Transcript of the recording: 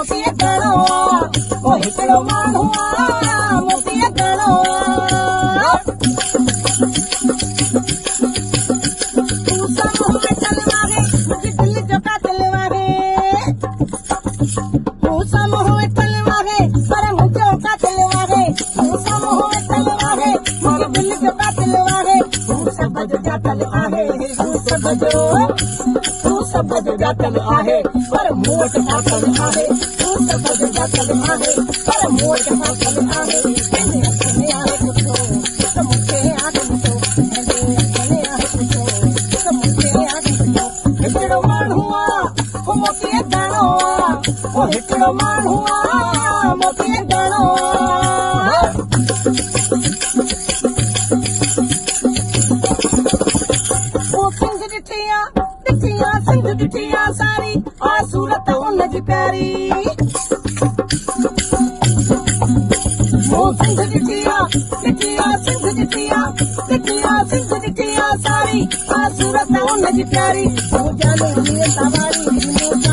मोती गणो ओ हिकिड़ो माण्हू मोती गणो तू समूह में चलवागे मुझे दिल जो का दिलवागे तू समूह में चलवागे पर मुझे का दिलवागे तू समूह में चलवागे मुझे दिल जो का दिलवागे तू सब जो जातल आहे तू सब जो जातल आहे पर मोट जातल आहे तू सब जो जातल आहे पर मोट जातल आहे तेरे अपने आहे कुछो तो मुझे आगे कुछो तेरे अपने आहे कुछो तो मुझे आगे कुछो हिकिड़ो माण्हू ओ मोती गणो ओ हिकिड़ो माण्हू मोती गणो सिंध ॾिठिया सारी आ सूरत उनजी प्यारी ओ सिंध ॾिठिया सिंध ॾिठिया सारी आ सूरत उनजी प्यारी ओ जाने सवारी